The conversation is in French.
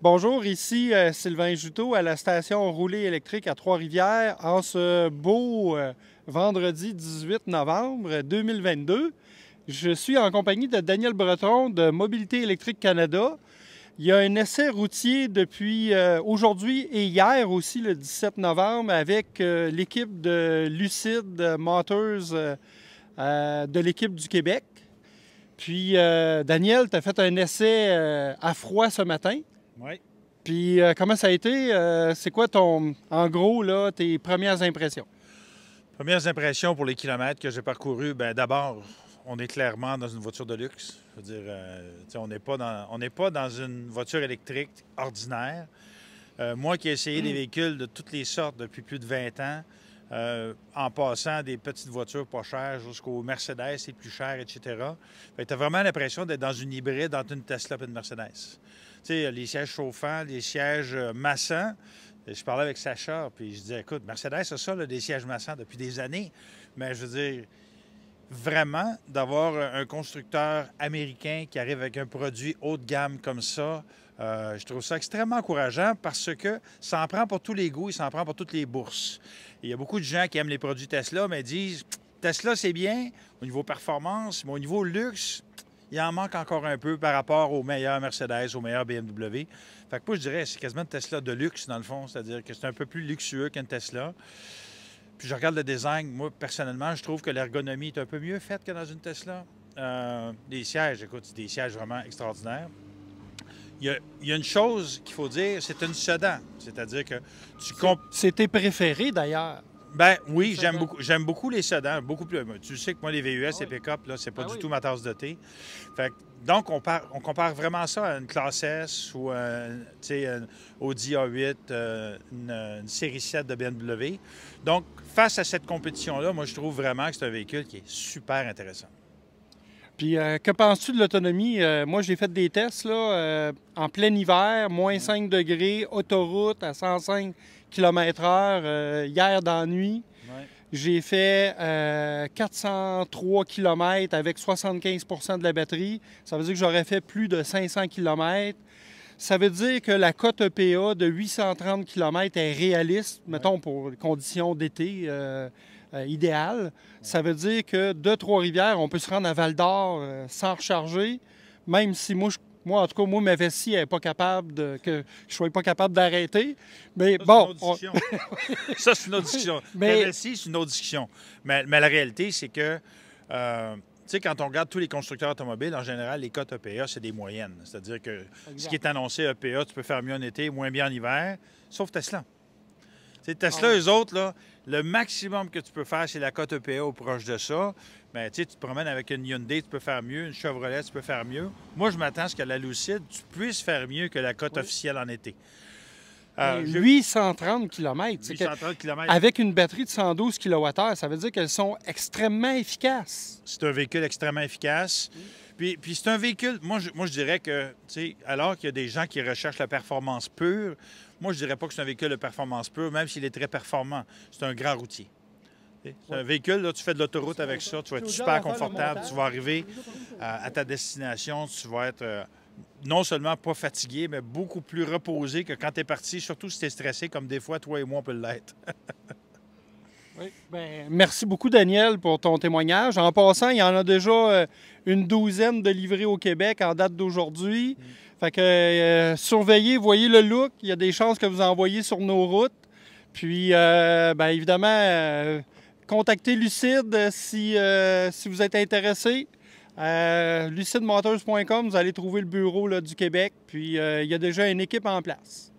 Bonjour, ici Sylvain Juteau à la station roulée électrique à Trois-Rivières en ce beau vendredi 18 novembre 2022. Je suis en compagnie de Daniel Breton de Mobilité électrique Canada. Il y a un essai routier depuis aujourd'hui et hier aussi, le 17 novembre, avec l'équipe de Lucid Motors de l'équipe du Québec. Puis, Daniel, tu as fait un essai à froid ce matin. Oui. Puis, comment ça a été? C'est quoi en gros, là, tes premières impressions? Premières impressions pour les kilomètres que j'ai parcourus, bien d'abord, on est clairement dans une voiture de luxe. Je veux dire, on n'est pas dans une voiture électrique ordinaire. Moi qui ai essayé des véhicules de toutes les sortes depuis plus de 20 ans, en passant des petites voitures pas chères jusqu'aux Mercedes, les plus chères, etc. Tu as vraiment l'impression d'être dans une hybride entre une Tesla et une Mercedes. Tu sais, les sièges chauffants, les sièges massants. Je parlais avec Sacha, puis je disais, écoute, Mercedes a ça, là, des sièges massants depuis des années. Mais je veux dire, vraiment, d'avoir un constructeur américain qui arrive avec un produit haut de gamme comme ça, je trouve ça extrêmement encourageant parce que ça en prend pour tous les goûts et ça en prend pour toutes les bourses. Il y a beaucoup de gens qui aiment les produits Tesla, mais disent, Tesla, c'est bien au niveau performance, mais au niveau luxe, il en manque encore un peu par rapport aux meilleurs Mercedes, aux meilleurs BMW. Fait que moi, je dirais c'est quasiment une Tesla de luxe, dans le fond. C'est-à-dire que c'est un peu plus luxueux qu'une Tesla. Puis je regarde le design. Moi, personnellement, je trouve que l'ergonomie est un peu mieux faite que dans une Tesla. Les sièges, écoute, c'est des sièges vraiment extraordinaires. Il y a une chose qu'il faut dire, c'est une sedan. C'est-à-dire que tu... C'est tes préférés, d'ailleurs. Ben oui, j'aime beaucoup les sedans, beaucoup plus. Tu sais que moi, les VUS et pick-up, là, c'est pas du tout ma tasse de thé. Fait que, donc, on compare vraiment ça à une classe S ou un Audi A8, une série 7 de BMW. Donc, face à cette compétition-là, moi, je trouve vraiment que c'est un véhicule qui est super intéressant. Puis, que penses-tu de l'autonomie? Moi, j'ai fait des tests là, en plein hiver, moins 5 degrés, autoroute à 105 km/h, hier dans la nuit. Ouais. J'ai fait 403 km avec 75 de la batterie. Ça veut dire que j'aurais fait plus de 500 km. Ça veut dire que la cote EPA de 830 km est réaliste, mettons, pour conditions d'été idéales. Ça veut dire que de Trois-Rivières, on peut se rendre à Val-d'Or sans recharger, même si moi, en tout cas, ma vessie n'est pas capable que je ne sois pas capable d'arrêter. Mais ça, bon. Ça, c'est une autre discussion. La vessie, c'est une autre discussion. Mais la réalité, c'est que. Tu sais, quand on regarde tous les constructeurs automobiles, en général, les cotes EPA, c'est des moyennes. C'est-à-dire que ce qui est annoncé EPA, tu peux faire mieux en été, moins bien en hiver, sauf Tesla. T'sais, Tesla, eux autres, là, le maximum que tu peux faire, c'est la cote EPA ou proche de ça. Mais tu te promènes avec une Hyundai, tu peux faire mieux. Une Chevrolet, tu peux faire mieux. Moi, je m'attends à ce que la Lucid, tu puisses faire mieux que la cote officielle en été. 830 km. 830 km. Avec une batterie de 112 kWh, ça veut dire qu'elles sont extrêmement efficaces. C'est un véhicule extrêmement efficace. Puis c'est un véhicule, moi je dirais que, tu sais, alors qu'il y a des gens qui recherchent la performance pure, moi je dirais pas que c'est un véhicule de performance pure, même s'il est très performant. C'est un grand routier. C'est un véhicule, là, tu fais de l'autoroute avec ça, tu vas être super confortable, tu vas arriver à ta destination, tu vas être non seulement pas fatigué, mais beaucoup plus reposé que quand tu es parti, surtout si tu es stressé, comme des fois, toi et moi, on peut l'être. Oui. Bien, merci beaucoup, Daniel, pour ton témoignage. En passant, il y en a déjà une douzaine de livrés au Québec en date d'aujourd'hui. Fait que surveillez, voyez le look. Il y a des chances que vous envoyez sur nos routes. Puis, bien évidemment, contactez Lucid si vous êtes intéressé. lucidmotors.com, vous allez trouver le bureau là, du Québec. Puis, il y a déjà une équipe en place.